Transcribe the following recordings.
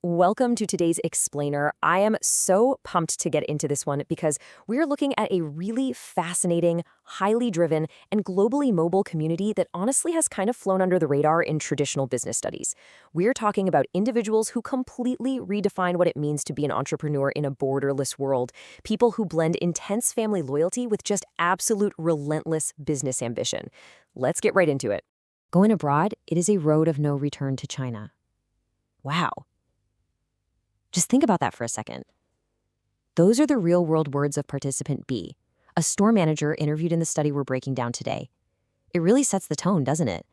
Welcome to today's Explainer. I am so pumped to get into this one because we're looking at a really fascinating, highly driven, and globally mobile community that honestly has kind of flown under the radar in traditional business studies. We're talking about individuals who completely redefine what it means to be an entrepreneur in a borderless world, people who blend intense family loyalty with just absolute relentless business ambition. Let's get right into it. Going abroad, it is a road of no return to China. Wow. Just think about that for a second. Those are the real-world words of participant B, a store manager interviewed in the study we're breaking down today. It really sets the tone, doesn't it?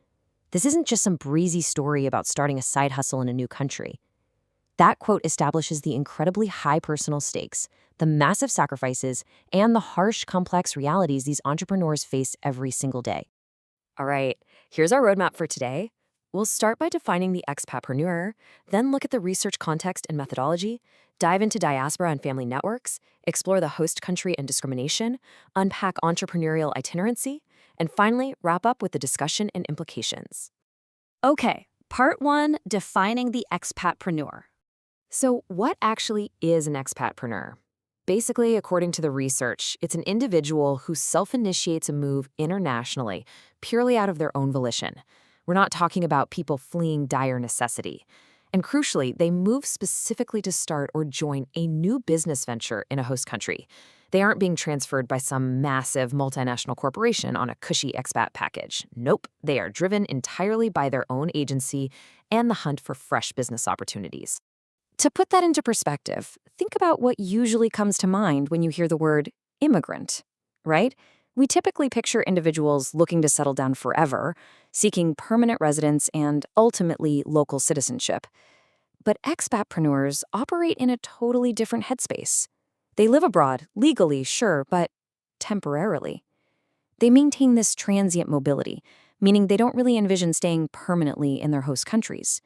This isn't just some breezy story about starting a side hustle in a new country. That quote establishes the incredibly high personal stakes, the massive sacrifices, and the harsh, complex realities these entrepreneurs face every single day. All right, here's our roadmap for today. We'll start by defining the expatpreneur, then look at the research context and methodology, dive into diaspora and family networks, explore the host country and discrimination, unpack entrepreneurial itinerancy, and finally wrap up with the discussion and implications. Okay, part one, defining the expatpreneur. So what actually is an expatpreneur? Basically, according to the research, it's an individual who self-initiates a move internationally, purely out of their own volition. We're not talking about people fleeing dire necessity. And crucially, they move specifically to start or join a new business venture in a host country. They aren't being transferred by some massive multinational corporation on a cushy expat package. Nope, they are driven entirely by their own agency and the hunt for fresh business opportunities. To put that into perspective, think about what usually comes to mind when you hear the word immigrant, right? We typically picture individuals looking to settle down forever, seeking permanent residence and ultimately local citizenship. But expatpreneurs operate in a totally different headspace. They live abroad, legally, sure, but temporarily. They maintain this transient mobility, meaning they don't really envision staying permanently in their host countries.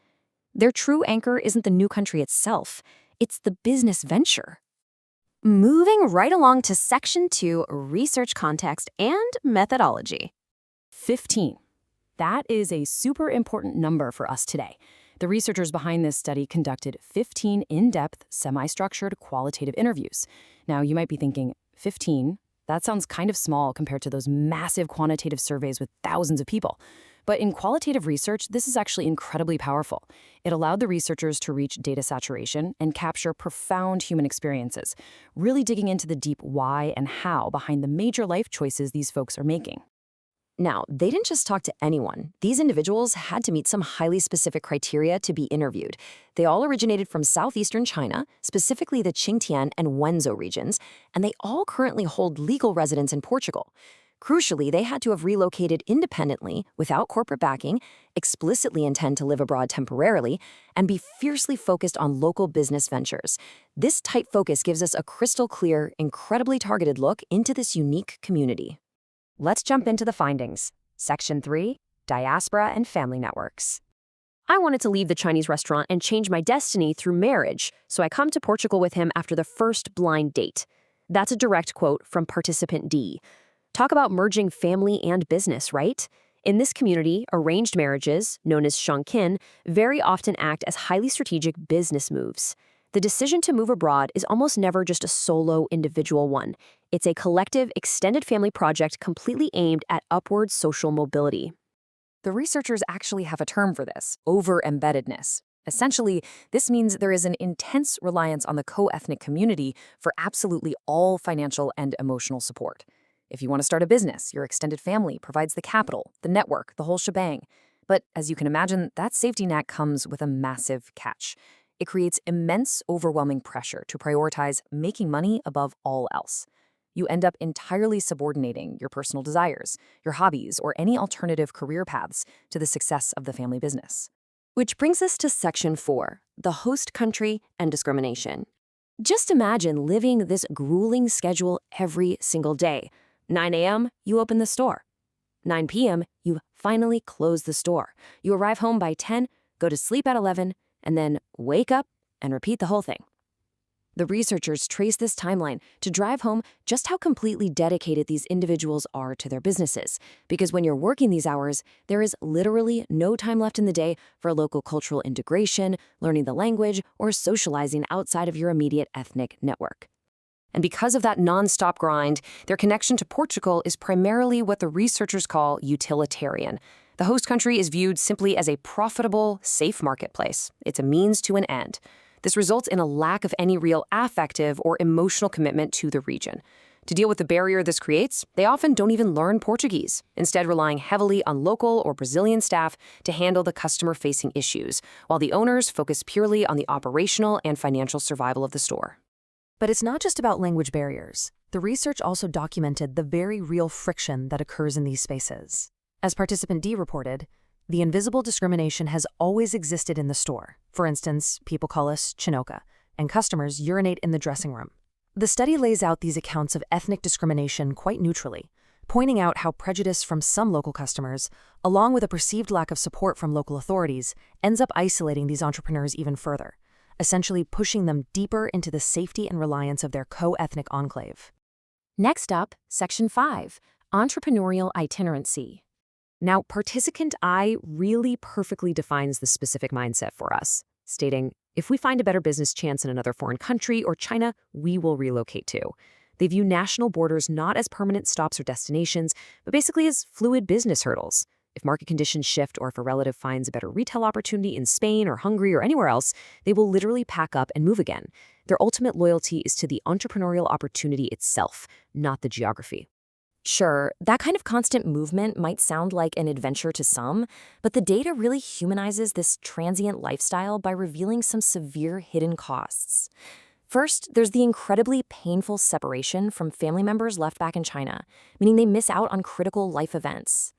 Their true anchor isn't the new country itself, it's the business venture. Moving right along to Section 2, Research Context and Methodology. 15. That is a super important number for us today. The researchers behind this study conducted 15 in-depth, semi-structured qualitative interviews. Now, you might be thinking, 15? That sounds kind of small compared to those massive quantitative surveys with thousands of people. But in qualitative research, this is actually incredibly powerful. It allowed the researchers to reach data saturation and capture profound human experiences, really digging into the deep why and how behind the major life choices these folks are making. Now, they didn't just talk to anyone. These individuals had to meet some highly specific criteria to be interviewed. They all originated from southeastern China, specifically the Qingtian and Wenzhou regions, and they all currently hold legal residence in Portugal. Crucially, they had to have relocated independently, without corporate backing, explicitly intend to live abroad temporarily, and be fiercely focused on local business ventures. This tight focus gives us a crystal clear, incredibly targeted look into this unique community. Let's jump into the findings. Section 3, Diaspora and Family Networks. I wanted to leave the Chinese restaurant and change my destiny through marriage, so I come to Portugal with him after the first blind date. That's a direct quote from participant D. Talk about merging family and business, right? In this community, arranged marriages, known as shangqin, very often act as highly strategic business moves. The decision to move abroad is almost never just a solo individual one. It's a collective, extended family project completely aimed at upward social mobility. The researchers actually have a term for this, over-embeddedness. Essentially, this means there is an intense reliance on the co-ethnic community for absolutely all financial and emotional support. If you want to start a business, your extended family provides the capital, the network, the whole shebang. But as you can imagine, that safety net comes with a massive catch. It creates immense, overwhelming pressure to prioritize making money above all else. You end up entirely subordinating your personal desires, your hobbies, or any alternative career paths to the success of the family business. Which brings us to Section 4, the host country and discrimination. Just imagine living this grueling schedule every single day. 9 a.m., you open the store. 9 p.m., you finally close the store. You arrive home by 10, go to sleep at 11, and then wake up and repeat the whole thing. The researchers trace this timeline to drive home just how completely dedicated these individuals are to their businesses. Because when you're working these hours, there is literally no time left in the day for local cultural integration, learning the language, or socializing outside of your immediate ethnic network. And because of that nonstop grind, their connection to Portugal is primarily what the researchers call utilitarian. The host country is viewed simply as a profitable, safe marketplace. It's a means to an end. This results in a lack of any real affective or emotional commitment to the region. To deal with the barrier this creates, they often don't even learn Portuguese, instead relying heavily on local or Brazilian staff to handle the customer-facing issues, while the owners focus purely on the operational and financial survival of the store. But it's not just about language barriers. The research also documented the very real friction that occurs in these spaces. As participant D reported, the invisible discrimination has always existed in the store. For instance, people call us chinoca, and customers urinate in the dressing room. The study lays out these accounts of ethnic discrimination quite neutrally, pointing out how prejudice from some local customers, along with a perceived lack of support from local authorities, ends up isolating these entrepreneurs even further, essentially pushing them deeper into the safety and reliance of their co-ethnic enclave. Next up, Section 5, Entrepreneurial Itinerancy. Now, participant I really perfectly defines the specific mindset for us, stating, if we find a better business chance in another foreign country or China, we will relocate too. They view national borders not as permanent stops or destinations, but basically as fluid business hurdles. If market conditions shift or if a relative finds a better retail opportunity in Spain or Hungary or anywhere else, they will literally pack up and move again. Their ultimate loyalty is to the entrepreneurial opportunity itself, not the geography. Sure, that kind of constant movement might sound like an adventure to some, but the data really humanizes this transient lifestyle by revealing some severe hidden costs. First, there's the incredibly painful separation from family members left back in China, meaning they miss out on critical life events.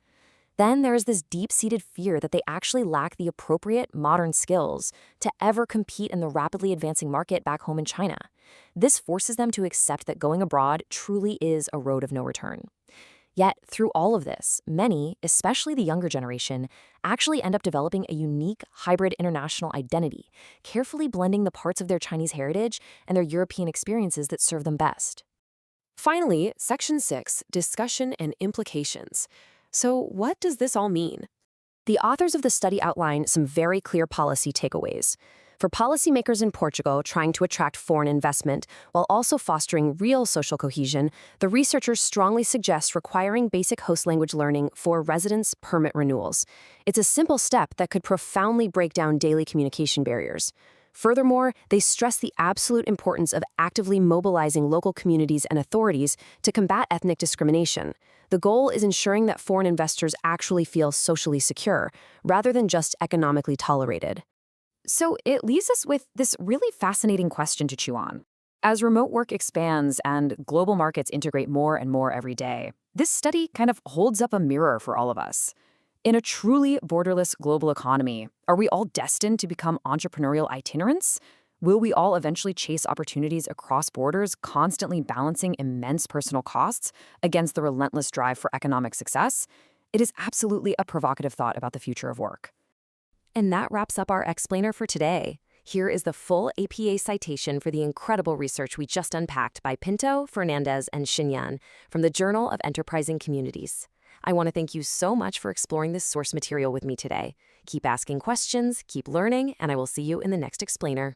Then there is this deep-seated fear that they actually lack the appropriate modern skills to ever compete in the rapidly advancing market back home in China. This forces them to accept that going abroad truly is a road of no return. Yet, through all of this, many, especially the younger generation, actually end up developing a unique hybrid international identity, carefully blending the parts of their Chinese heritage and their European experiences that serve them best. Finally, Section 6, Discussion and Implications. So what does this all mean? The authors of the study outline some very clear policy takeaways. For policymakers in Portugal trying to attract foreign investment while also fostering real social cohesion, the researchers strongly suggest requiring basic host language learning for residence permit renewals. It's a simple step that could profoundly break down daily communication barriers. Furthermore, they stress the absolute importance of actively mobilizing local communities and authorities to combat ethnic discrimination. The goal is ensuring that foreign investors actually feel socially secure, rather than just economically tolerated. So it leaves us with this really fascinating question to chew on. As remote work expands and global markets integrate more and more every day, this study kind of holds up a mirror for all of us. In a truly borderless global economy, are we all destined to become entrepreneurial itinerants? Will we all eventually chase opportunities across borders, constantly balancing immense personal costs against the relentless drive for economic success? It is absolutely a provocative thought about the future of work. And that wraps up our explainer for today. Here is the full APA citation for the incredible research we just unpacked by Pinto, Fernandez, and Xinyan from the Journal of Enterprising Communities. I want to thank you so much for exploring this source material with me today. Keep asking questions, keep learning, and I will see you in the next explainer.